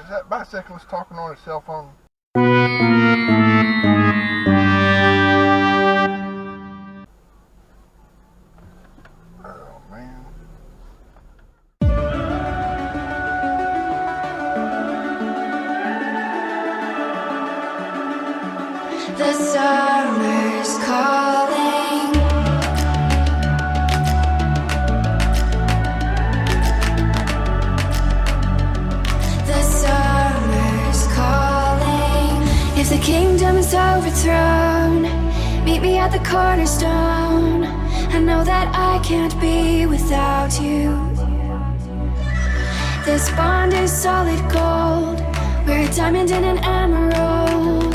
Is that bicyclist talking on his cell phone? Oh, man. The summer's calling. The summer's calling. If the kingdom is overthrown, meet me at the cornerstone. I know that I can't be without you. This bond is solid gold. We're a diamond and an emerald.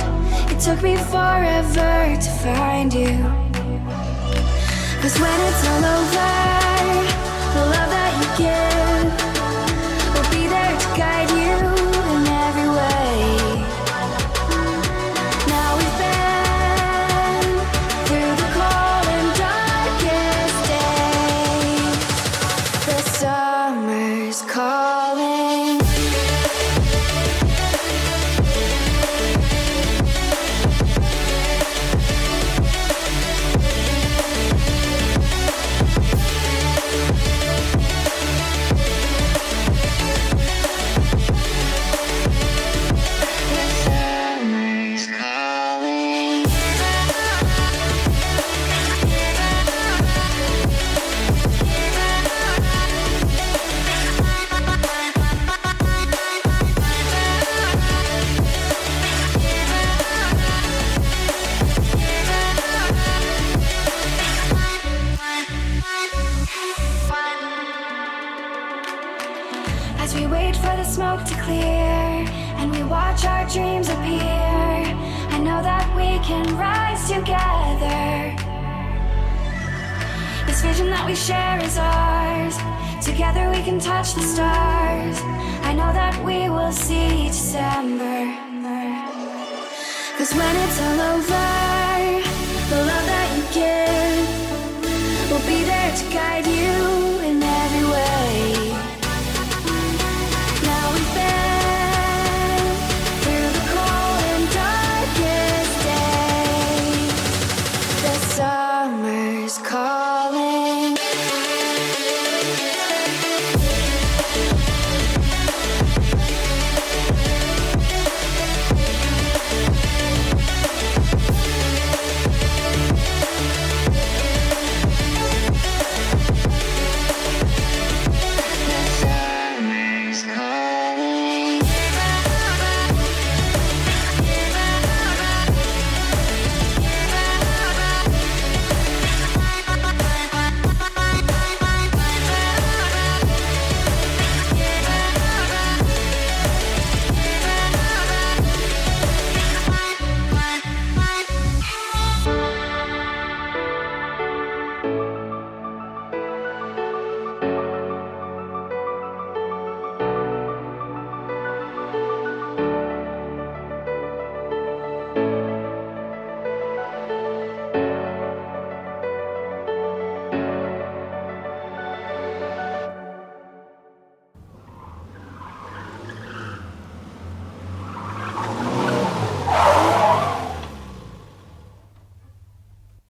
It took me forever to find you. 'Cause when it's all over, the love that you give will be there to guide you in every way. Now we've been through the cold and darkest days. The summer's calling. As we wait for the smoke to clear and we watch our dreams appear, I know that we can rise together. This vision that we share is ours. Together we can touch the stars. I know that we will see December. 'Cause when it's all over,